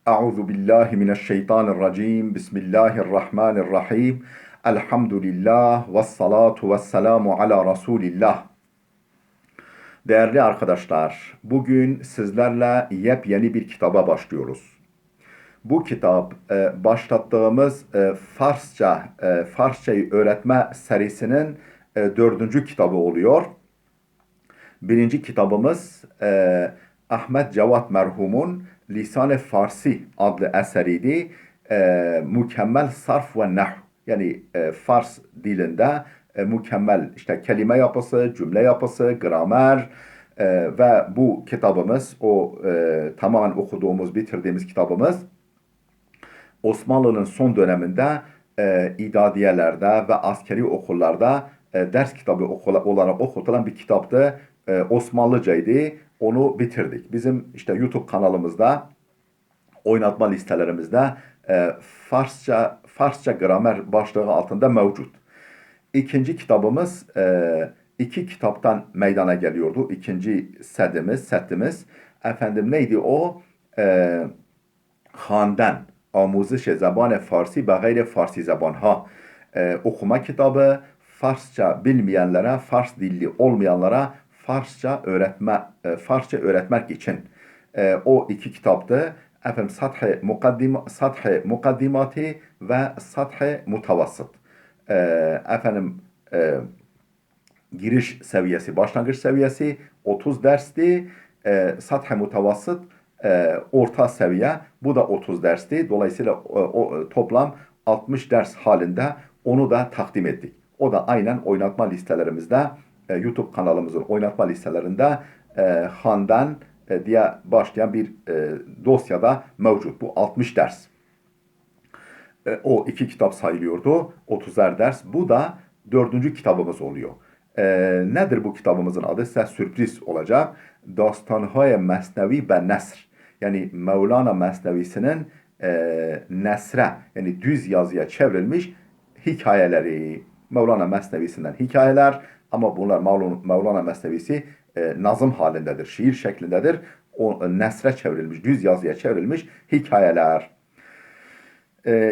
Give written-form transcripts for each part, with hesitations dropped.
Euzu billahi mineşşeytanirracim. Bismillahirrahmanirrahim. Elhamdülillah ve salatu ve selamu ala Resulillah. Değerli arkadaşlar, bugün sizlerle yepyeni bir kitaba başlıyoruz. Bu kitap başlattığımız Farsçayı öğretme serisinin dördüncü kitabı oluyor. Birinci kitabımız Ahmet Cevat merhumun Lisan-ı Farsi adlı eseriydi. Mükemmel sarf ve nahv, yani Fars dilinde mükemmel işte kelime yapısı, cümle yapısı, gramer ve bu kitabımız tamamen okuduğumuz, bitirdiğimiz kitabımız Osmanlı'nın son döneminde idadiyelerde ve askeri okullarda ders kitabı olarak okutulan bir kitaptı. Osmanlıcaydı. Onu bitirdik. Bizim işte YouTube kanalımızda, oynatma listelerimizde Farsça gramer başlığı altında mevcut. İkinci kitabımız iki kitaptan meydana geliyordu. İkinci setimiz. Efendim neydi o? Handan. آموزش زبان فارسی به غیر فارسی زبانها okuma kitabı, Farsça bilmeyenlere, Fars dilli olmayanlara Farsça öğretmek için o iki kitaptı. Efendim Sath-ı Mukaddimati ve Sath-ı Mutavasıt. Efendim giriş seviyesi, başlangıç seviyesi 30 dersti. Sath-ı Mutavasıt orta seviye, bu da 30 dersti. Dolayısıyla toplam 60 ders halinde onu da takdim ettik. O da aynen oynatma listelerimizde, YouTube kanalımızın oynatma listelerinde Handan diye başlayan bir dosyada mevcut. Bu 60 ders. O iki kitap sayılıyordu. 30'er ders. Bu da dördüncü kitabımız oluyor. Nedir bu kitabımızın adı? Size sürpriz olacak. Dastanhay Mesnevi ve Nesr. Yani Mevlana Mesnevisinin nesre, yani düz yazıya çevrilmiş hikayeleri. Mevlana Mesnevisinden hikayeler, ama bunlar Mevlana Mesnevisi nazım halindedir, şiir şeklindedir. O nesre çevrilmiş, düz yazıya çevrilmiş hikayeler.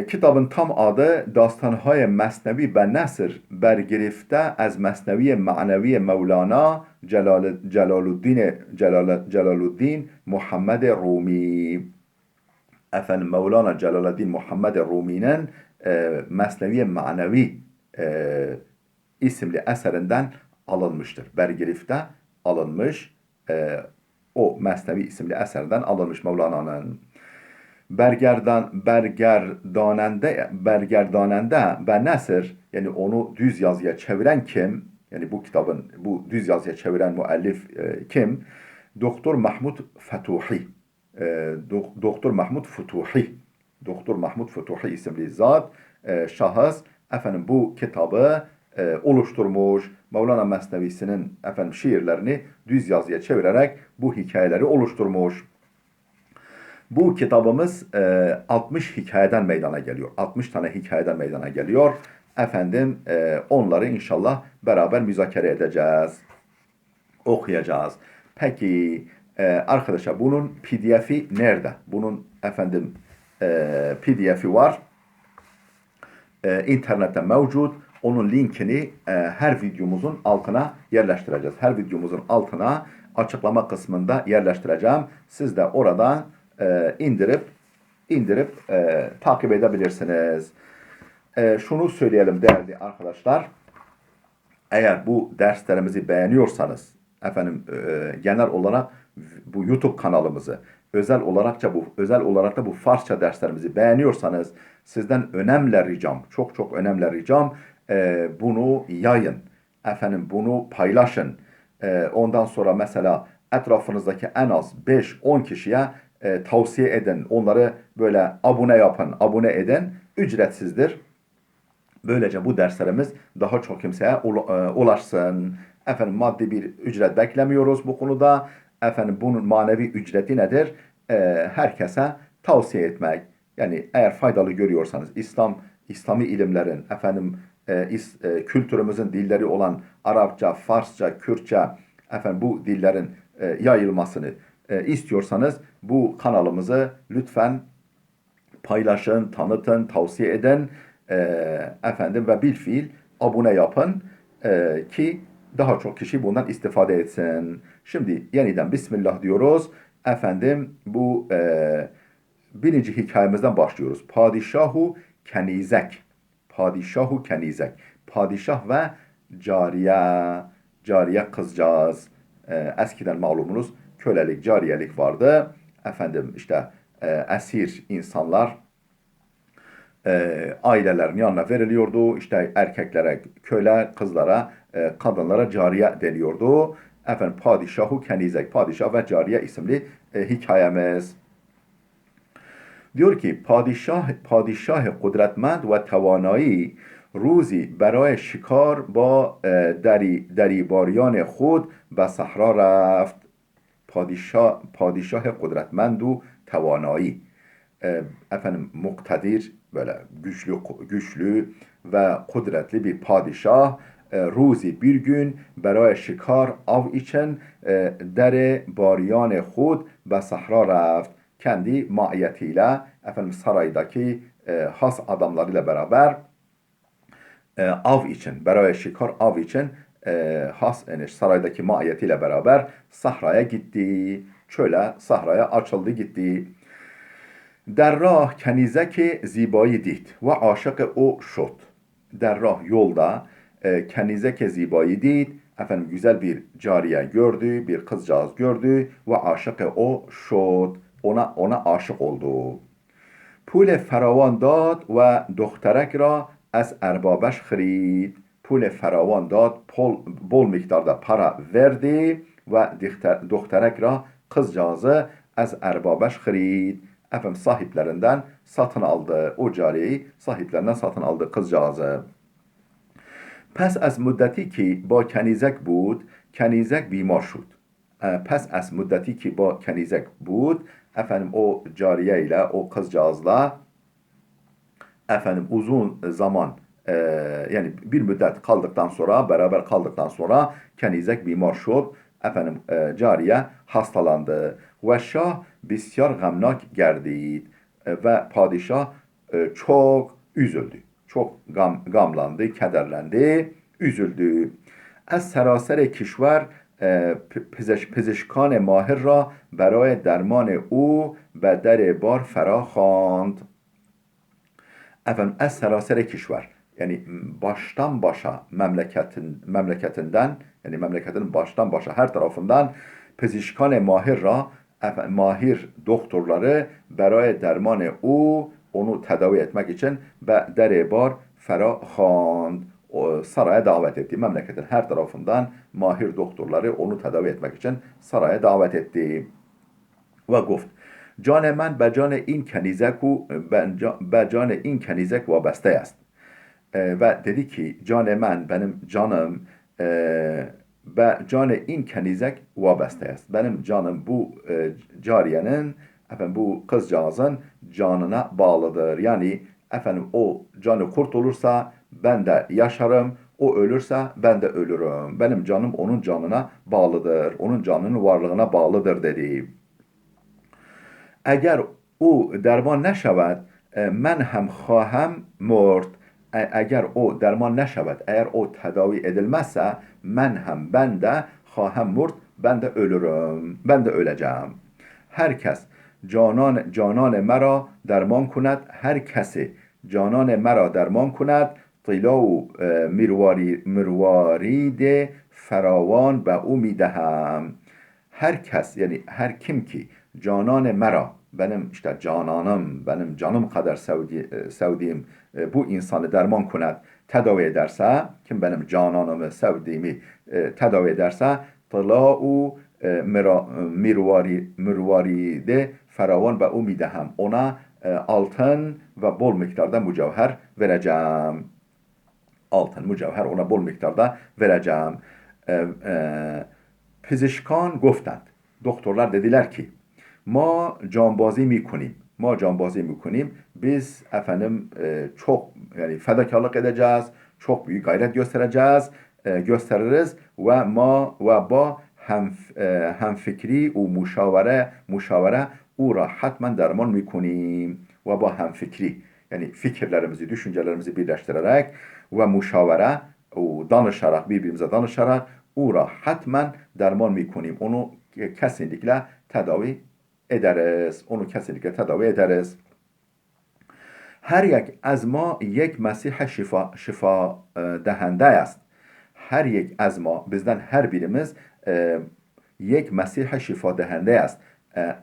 Kitabın tam adı Dastanhay Mesnevi ve Nesr, bergirifte az Mesnevi Ma'nevi Mevlana Celaluddin Muhammed Rumi. Efendim Mevlana Celaleddin Muhammed Rumi'nin Mesnevi Ma'nevi isimli eserinden alınmıştır. Bergirifte alınmış, o Mesnevi isimli eserden alınmış Mevlana'nın. Bergerdanende ve Nesr, yani onu düz yazıya çeviren kim? Yani bu kitabın bu düz yazıya çeviren müellif kim? Doktor Mahmud Futuhi. Doktor Mahmud Futuhi. Doktor Mahmud Futuhi isimli zat, şahıs efendim bu kitabı oluşturmuş. Mevlana Mesnevisinin efendim şiirlerini düz yazıya çevirerek bu hikayeleri oluşturmuş. Bu kitabımız 60 hikayeden meydana geliyor. 60 tane hikayeden meydana geliyor. Efendim onları inşallah beraber müzakere edeceğiz. Okuyacağız. Peki arkadaşlar, bunun PDF'i nerede? Bunun efendim PDF'i var. İnternette mevcut. Onun linkini her videomuzun altına yerleştireceğiz. Her videomuzun altına açıklama kısmında yerleştireceğim. Siz de oradan indirip takip edebilirsiniz. Şunu söyleyelim değerli arkadaşlar. Eğer bu derslerimizi beğeniyorsanız, efendim genel olarak bu YouTube kanalımızı, özel olarak da bu Farsça derslerimizi beğeniyorsanız, sizden önemli ricam, çok önemli ricam, bunu yayın. Efendim bunu paylaşın. Ondan sonra mesela etrafınızdaki en az 5-10 kişiye tavsiye edin. Onları böyle abone yapın, abone edin. Ücretsizdir. Böylece bu derslerimiz daha çok kimseye ulaşsın. Efendim maddi bir ücret beklemiyoruz bu konuda. Efendim bunun manevi ücreti nedir? Herkese tavsiye etmek. Yani eğer faydalı görüyorsanız İslami ilimlerin, efendim kültürümüzün dilleri olan Arapça, Farsça, Kürtçe, efendim bu dillerin yayılmasını istiyorsanız bu kanalımızı lütfen paylaşın, tanıtın, tavsiye edin. Efendim ve bilfiil abone yapın ki daha çok kişi bundan istifade etsin. Şimdi yeniden Bismillah diyoruz. Efendim bu birinci hikayemizden başlıyoruz. Padişahu Kenizek. Padişahu Kenizek. Padişah ve cariye. Cariye kızcağız. Eskiden malumunuz kölelik, cariyelik vardı. Efendim işte esir insanlar ailelerin yanına veriliyordu. İşte erkeklere köle, kızlara, kadınlara cariye deniyordu. Efendim Padişahu Kenizek, Padişah ve Cariye isimli hikayemiz. Diyor ki padişah kudretmند و توانایی روزی برای شکار با دریباریان خود به صحرا رفت. Padişah kudretmend و توانایی efendim muktedir böyle güçlü ve kudretli bir padişah روزی bir gün برای شکار av için در باریان خود به صحرا رفت. Kendi maiyetiyle efendim saraydaki has adamlarıyla beraber av için, beraya şikar av için has yani saraydaki maiyetiyle beraber sahraya gitti. Çöle, sahraya açıldı gitti. در راه کنیزک زیبایی دید و عاشق او شد. در راه yolda کنیزک زیبایی دید. Efendim güzel bir cariye gördü, bir kızcağız gördü ve aşık o şod. Ona aşık oldu. پول فراوان داد و دخترک را از اربابش خرید. پول فراوان داد, bol miktarda para verdi ve دخترک را kızcağızı از اربابش خرید. Efendim sahiplerinden satın aldı. O cariyeyi sahiplerinden satın aldı kızcağızı. پس از مدتی که با کنیزک بود کنیزک بیمار شد. پس از مدتی که با کنیزک بود efendim o cariye ile o kızcağızla efendim uzun zaman yani bir müddet kaldıktan sonra beraber kaldıktan sonra kenizek bimar şod efendim cariye hastalandı ve şah bisyar gamnak gerdid ve padişah çok üzüldü. Çok gamlandı, kederlendi, üzüldü. از سراسر کشور پزشکان ماهر را برای درمان او به در بار فرا خواند. Efendim es serasere kişver yani baştan başa memleketinden yani memleketin baştan başa her tarafından pezişkan mahir ra mahir doktorları برای درمان او onu tedavi etmek için ve derebar fera khand saraya davet etti. Memleketin her tarafından mahir doktorları onu tedavi etmek için saraya davet etti. Ve گفت جان من به جان این کنیزک و به جان این کنیزک وابسته است. Ve dedi ki can men benim canım به جان این کنیزک وابسته است. Benim canım bu cariyenin efendim bu kızcağızın canına bağlıdır. Yani efendim o canı kurtulursa ben de yaşarım. O ölürse ben de ölürüm. Benim canım onun canına bağlıdır. Onun canının varlığına bağlıdır dedi. اگر او درمان نشود من هم خواهم مرد. اگر او درمان نشود eğer o tedavi edilmezse ben de خواهم مرد ben de ölürüm. Ben de öleceğim. Herkes جانان مرا درمان کند هر کسی جانان مرا درمان کند طلا و مروارید فراوان به او میدهم. Herkes yani her kim ki canane mera benim işte cananım benim canım kadar sevdiğim bu insanı derman kunet tedavi ederse kim benim cananımı sevdiğimi tedavi ederse طلاء mirvaride feravan ve umideham ona altın ve bol miktarda mücevher vereceğim. Altın mücevher ona bol miktarda vereceğim. پزشکان گفتند doktorlar dediler ki ma canbazi میکنیم ما جانبازی میکنیم biz efendim çok yani fedakarlık edeceğiz çok büyük gayret gösteririz ve ba hem fikri و مشاوره او را حتما درمان میکنیم و با همفکری yani fikirlerimizi, düşüncelerimizi birleştirerek ve müşavere danışarak, birbirimize danışarak o ra hatmen derman mikonیم. Onu kesinlikle tedavi ederiz. Onu kesinlikle tedavi ederiz. Her یک از ما یک مسیح şifa dehende است. Her یک از ما bizden her birimiz یک مسیح şifa dehende است.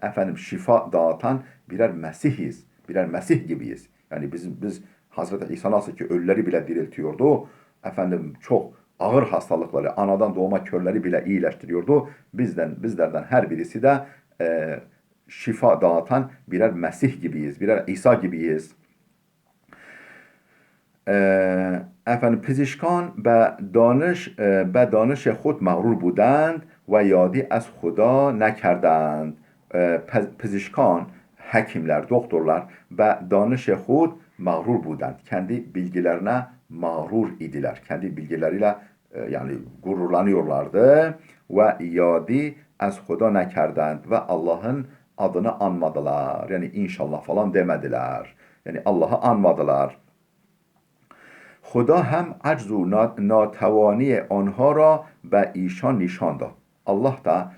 Efendim şifa dağıtan birer Mesihiz. Birer Mesih gibiyiz. Yani biz Hazreti İsa nasıl ki ölüleri bile diriltiyordu. Efendim çok ağır hastalıkları, anadan doğma körleri bile iyileştiriyordu. Bizlerden her birisi de şifa dağıtan birer Mesih gibiyiz. Birer İsa gibiyiz. efendim پزشکان به دانش خود مغرور بودند و یادی از خدا نکردند. پزشکان, hekimler, doktorlar ve danış خود mağrur budand. Kendi bilgilerine mağrur idiler. Kendi bilgileriyle yani gururlanıyorlardı. Ve yadi az Huda nekerdend ve Allah'ın adını anmadılar. Yani inşallah falan demediler. Yani Allah'ı anmadılar. خدا هم عجز و ناتوانی آنها را به ایشان نشان داد. Allah da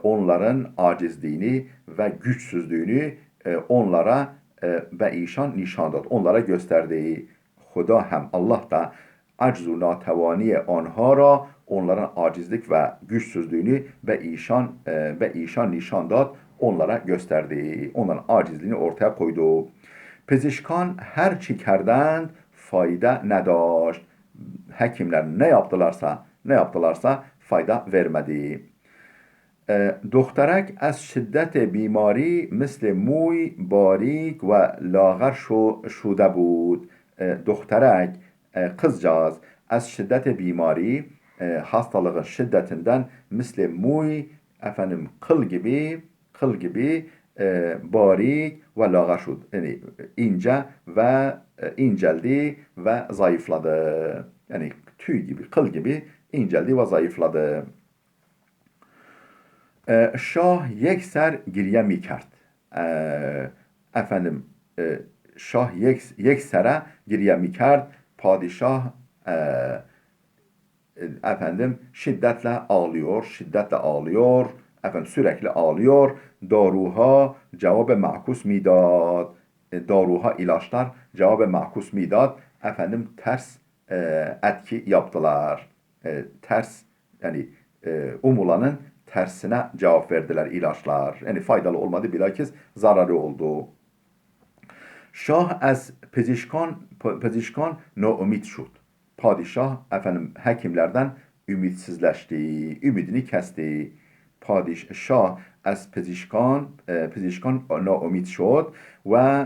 onların acizliğini ve güçsüzlüğünü onlara ve işan nişan dad. Onlara gösterdi. Huda hem Allah da acz u natavani onha ra onların acizlik ve güçsüzlüğünü ve işan nişan dad. Onlara gösterdi. Onların acizliğini ortaya koydu. Pezişkan her çi kerdend fayda nedaşt. Hekimler ne yaptılarsa fayda vermedi. دخترک از شدت بیماری مثل موی باریک و لاغر شده بود. دخترک, kızcağız, az şiddet بیماری hastalığın şiddetinden misle muy efendim kıl gibi barik ve lağa şud. Yani ince ve inceldi ve zayıfladı. Yani tüy gibi, kıl gibi inceldi ve zayıfladı. شاه یک سر گریه می کرد. efendim şah یک sere geriye mi کرد. Padişah efendim şiddetle ağlıyor. Efendim sürekli ağlıyor. Daruha cevabı makus midad. Daruha ilaçlar cevabı makus midad. Efendim ters etki yaptılar. Ters yani umulanın tersine cevap verdiler ilaçlar. Yani faydalı olmadı, bilakis zararı oldu. Şah az pezişkan naumid şud. Padişah efendim hekimlerden ümitsizleşti, ümidini kesti. Padişah az pezişkan naumid şud ve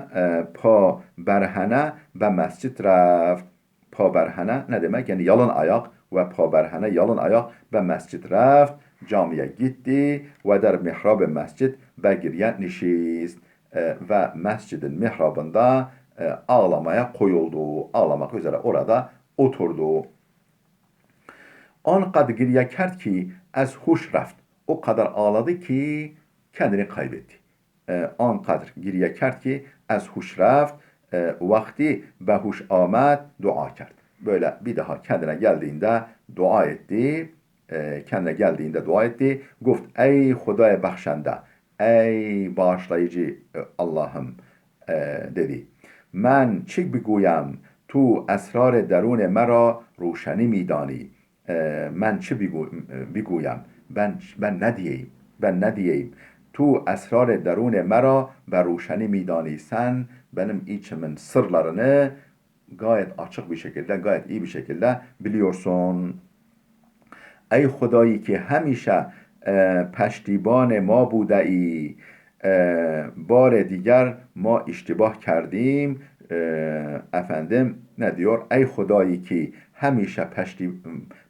pa berhene ve mescid reft. Pa berhene ne demek? Yani yalın ayak ve pa berhene yalın ayak ve mescid reft. Camiye gitti ve der mihrab mescid begiryen nişist ve mescidin mihrabında ağlamaya koyuldu. Ağlamak üzere orada oturdu. An kadar geriye kert ki az huş reft. O kadar ağladı ki kendini kaybetti. An kadar geriye kert ki az huş reft. Vakti be huş amet dua kert. Böyle bir daha kendine geldiğinde dua etti. Kendine geldiğinde dua etti. Guft ey Hudaya bakşende, ey bağışlayıcı Allah'ım dedi. من چی بگویم تو اسرار درون مرا روشنی میدانی. من چی بگویم ben ne diyeyim tu esrar derune mera ve ruşeni midani. Sen benim içimin sırlarını gayet açık bir şekilde, gayet iyi bir şekilde biliyorsun. ای خدایی که همیشه پشتیبان ما بوده ای. بار دیگر ما اشتباه کردیم. efendim ne diyor? Ey Hudayı ki hemşe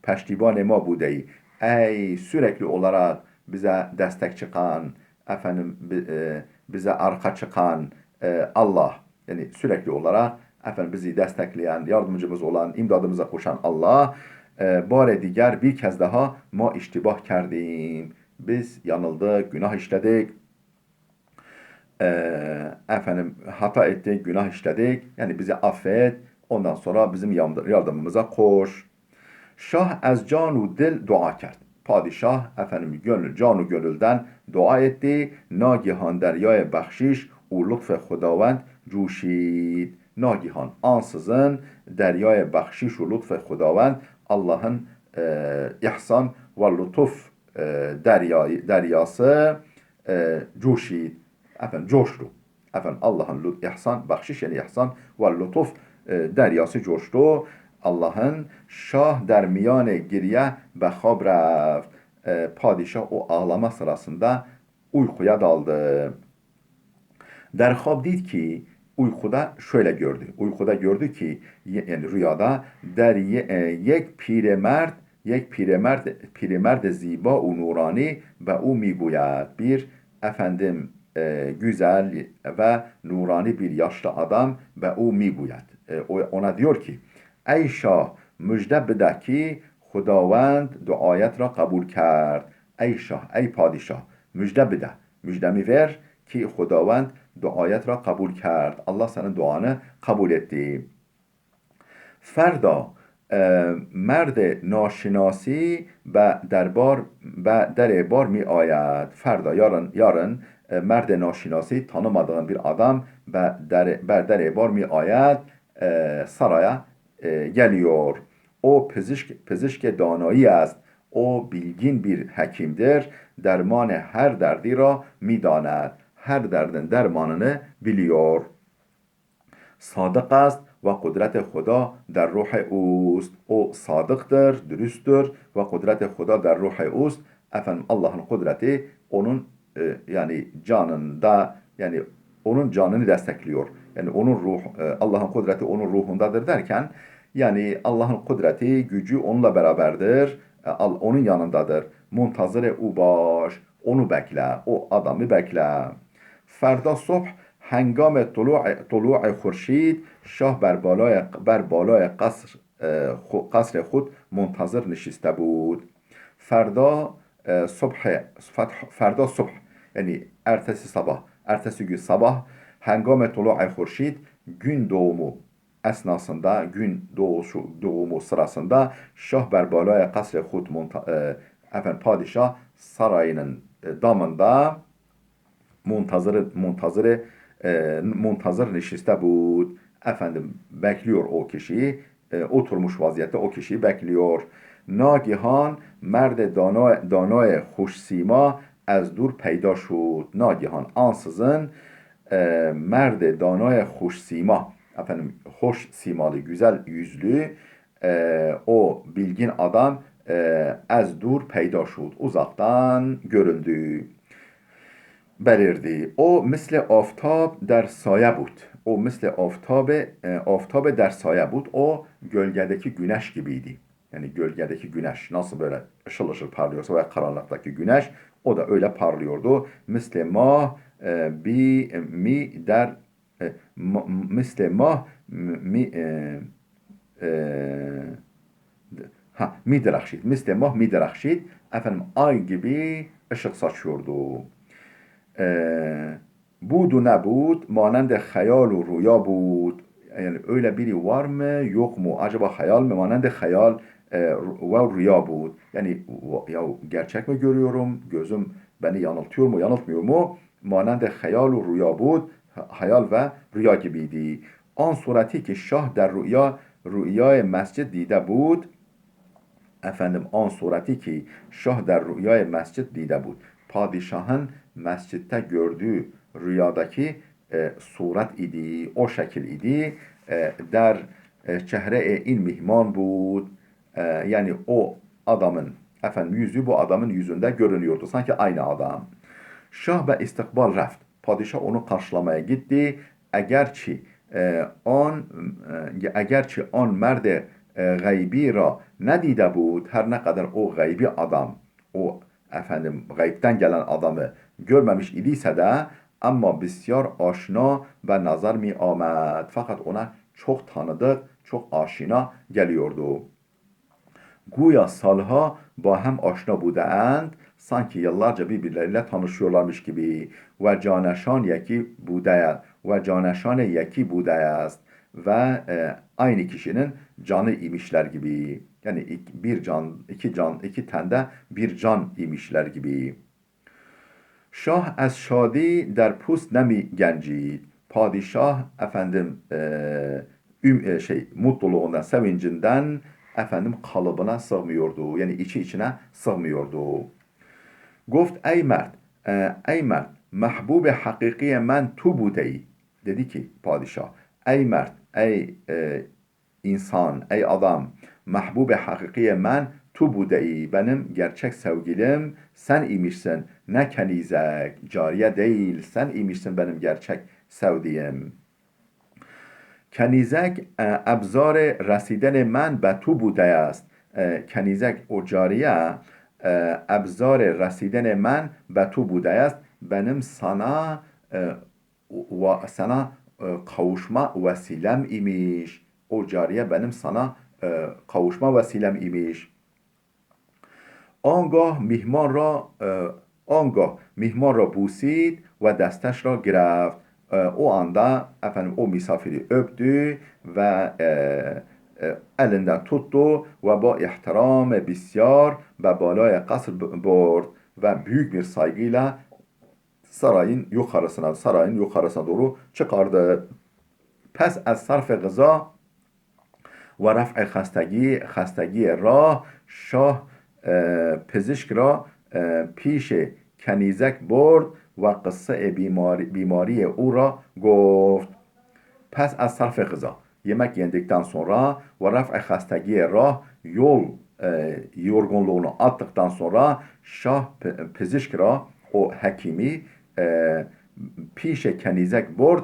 piştiban ma budeyi. Ey sürekli olarak bize destek çıkan, efendim bize arka çıkan Allah. Yani sürekli olarak efendim bizi destekleyen, yardımcımız olan, imdadımıza koşan Allah. Bari diğer bir kez daha ma iştibah kerdim. Biz yanıldık, günah işledik. Efendim hata ettik, günah işledik. Yani bizi affet. Ondan sonra bizim yardımımıza koş. Şah az canu dil dua کرد. Padişah efendim canu gönülden dua etti. Nagihan deryaya بخشش و لطف خداوند جوشید. Nagihan ansızın deryaya بخشش و لطف خداوند Allah'ın ihsan ve lütuf deryası coşid. Efendim coştu. Efendim Allah'ın ihsan, bahşiş yani ihsan ve lütuf deryası coştu. Allah'ın şah der miyane giriye ve khab reft. Padişah o ağlama sırasında uykuya daldı. Der khab did ki uykuda şöyle gördü. Uykuda gördü ki yani rüyada der yek piremerd یک پیرمرد زیبا و نورانی به او میگوید bir efendim güzel ve nurani bir yaşlı adam ve o میگوید ona diyor ki ey şah müjde bide ki خداوند دعایت را قبول کرد ey şah ey padişah müjde bide müjdemi ver ki خداوند دعایت را قبول کرد Allah senin duanı kabul etti فردا مرد ناشناسی در بار می آید فردا yarın مرد ناشناسی tanımadığın bir adam ber der bar mi ayet saraya geliyor. O pezişk danایی است. O bilgin bir hekimdir. Derman her derdi ra میداند. Her derdin dermanını biliyor. Sadık است ve kudret Huda der ruh اوست. O sadıktır, dürüsttür ve kudret Huda der ruh اوست. Efendim Allah'ın kudreti onun yani canında yani onun canını destekliyor. Yani onun Allah'ın kudreti onun ruhundadır derken yani Allah'ın kudreti, gücü onunla beraberdir. Onun yanındadır. Muntazire ubaş. Onu bekle. O adamı bekle. Ferda subh هنگام طلوع خورشید شاه بر بالای قصر خود منتظر نشسته بود فردا صبح yani ertesi gün sabah hengame tulu'a hurşid gün doğumu esnasında gün doğumu sırasında şah berbalaya kasre hud efendim padişah sarayının damında muntazır nişiste bud. Efendim bekliyor o kişiyi. Oturmuş vaziyette o kişiyi bekliyor. Nagihan merd danay hoşsima az dur peyda şud. Nagihan ansızın merd danay hoşsima efendim hoş simalı güzel yüzlü o bilgin adam az dur peyda şud. Uzaktan görüldü. belirdi. O مثل آفتاب در سایه بود. O مثل آفتاب در سایه بود. O gölgedeki güneş gibiydi. Yani gölgedeki güneş nasıl böyle ışıl ışıl parlıyorsa veya karanlıktaki güneş o da öyle parlıyordu. مثل ماه بی می در مثل ماه می mi درخشید. مثل ماه mi درخشید. Efendim ay gibi ışık saçıyordu. Budu nebud manend hayal و rüya بود yani öyle biri var mı yok mu acaba hayal mi manend hayal ve rüya بود yani ya gerçek mi görüyorum gözüm beni yanıltıyor mu yanıltmıyor mu manend hayal و rüya بود hayal ve rüya gibiydi an sureti ki şah der rüyaya mescid dide بود efendim an sureti ki şah der rüyaya mescid dide بود padişahın mescitte gördüğü rüyadaki suret idi, o şekil idi. Der çehre in mihman bud. Yani o adamın efendim yüzü bu adamın yüzünde görünüyordu. Sanki aynı adam. Şah ve istikbal reft. Padişah onu karşılamaya gitti. Egerçi on merde gaybi ra nedide bud. Her ne kadar o gaybi adam o efendim gaybden gelen adamı görmemiş idiyse de ama besyar aşina ve nazar mi amed. Fakat ona çok tanıdık, çok aşina geliyordu. Güya salha با هم آشنا بودند Sanki yıllarca birbirleriyle tanışıyorlarmış gibi. Ve caneşan yeki budaya ve caneşane yeki budaya است ve aynı kişinin canı imişler gibi. Yani bir can, iki can, iki tende bir can imişler gibi. Şah az şadi der pust nemi gencid. Padişah efendim mutluluğundan, sevincinden efendim kalıbına sığmıyordu. Yani içine sığmıyordu. Goft ey mert, ey mert, mahbub hakikiye men tu budeyi. Dedi ki padişah, ey mert, ey insan, ey adam, mahbub hakikiye men tu budeyi. Benim gerçek sevgilim sen imişsin. Ne kenizek, cariye değil, sen imişsin benim gerçek sevdiğim. کنیزک ابزار رسیدن من به تو بوده است کنیزک و جاریه ابزار رسیدن من به تو بوده است benim sana kavuşma vesilem imiş. O cariye benim sana kavuşma vesilem imiş. آنگاه میهمان را بوسید و دستش را گرفت o anda efendim o misafiri öptü ve elinden tuttu ve bu ihtiram bisyar ve balaya kasr برد ve büyük bir saygıyla sarayın yukarısına doğru çıkardı. Pes az sarf gıza ve raf'i خستگی راه شاه پزشک را پیش کنیزک برد و قصه بیماری او را گفت. Pes az sarf gıza. Yemek yendikten sonra ve raf'i خستگی rah yol yorgunluğunu attıktan sonra şah pezişk ra o hekimi pişe kenizek bord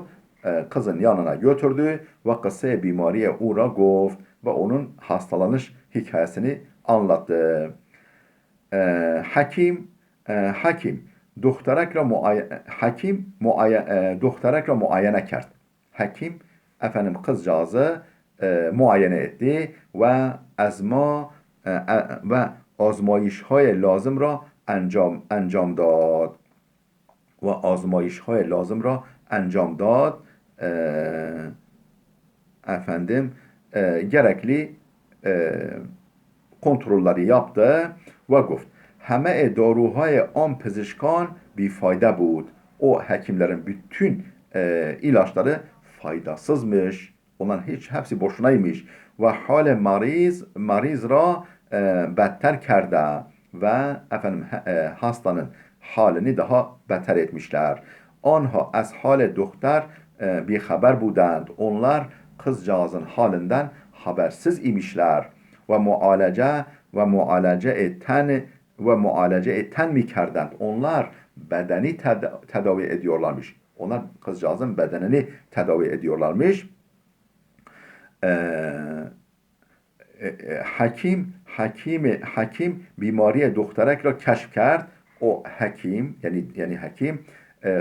kızın yanına götürdü ve kısse bimariye uğra goft ve onun hastalanış hikayesini anlattı. Hakim دخترک را muayene کرد. Hakim efendim kızcağızı muayene etti ve ve آزمایش‌های لازم را انجام داد و آزمایش‌های لازم را انجام داد efendim gerekli kontrolleri yaptı ve گفت همه داروهای آن پزشکان بیفایده بود. O hekimlerin bütün ilaçları faydasızmış. Onların hepsi boşunaymış. Ve hale mariz ra better kerde ve efendim hastanın halini daha beter etmişler. Anha az hal doktor bir haber budand. Onlar kızcağızın halinden habersiz imişler. Ve mualece etten mi kerdend. Onlar bedeni tedavi ediyorlarmış. Onlar kızcağızın bedenini tedavi ediyorlarmış. Hakim bimariye doktorek ra keşf kerd. O hakim yani hakim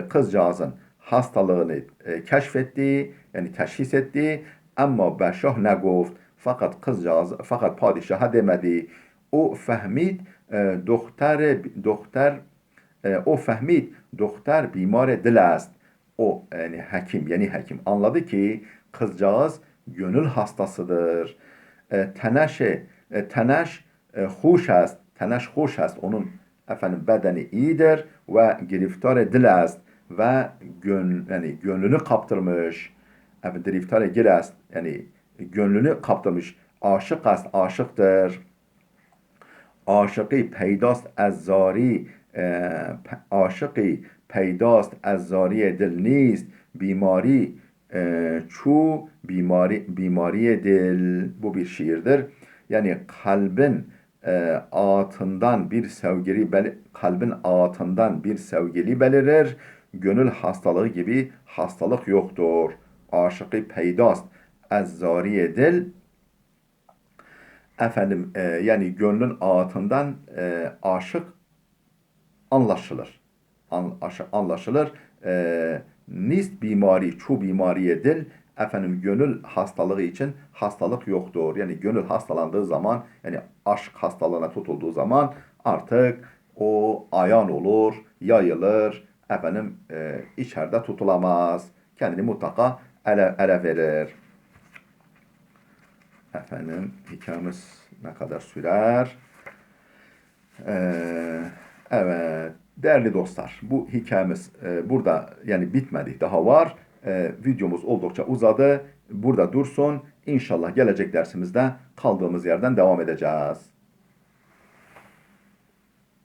kızcağızın hastalığını keşfetti yani teşhis etti ama be şah negoft fakat padişaha demedi. O fehmid doktor bimar dil است. O yani hakim anladı ki kızcağız gönül hastasıdır. Teneş hoş است. Onun efendim bedeni iyidir ve giriftar dil است ve gönlünü kaptırmış. Giriftar dil است yani gönlünü kaptırmış. Aşık است, aşıktır. عاشقی پیداست از زاری دل نیست بیماری çu بیماری dil bu bir şiirdir. Yani kalbin ağıtından bir sevgili belirir. Gönül hastalığı gibi hastalık yoktur. Aşıkı peydast az zariye dil efendim yani gönlün ağıtından aşık anlaşılır. Anlaşılır. Nist bimari, çu bimariye dil efendim gönül hastalığı için hastalık yoktur. Yani gönül hastalandığı zaman yani aşk hastalığına tutulduğu zaman artık o ayan olur, yayılır, efendim içeride tutulamaz. Kendini mutlaka ele verir. Efendim hikayemiz ne kadar sürer? Evet, değerli dostlar, bu hikayemiz burada yani bitmedi, daha var. Videomuz oldukça uzadı. Burada dursun. İnşallah gelecek dersimizde kaldığımız yerden devam edeceğiz.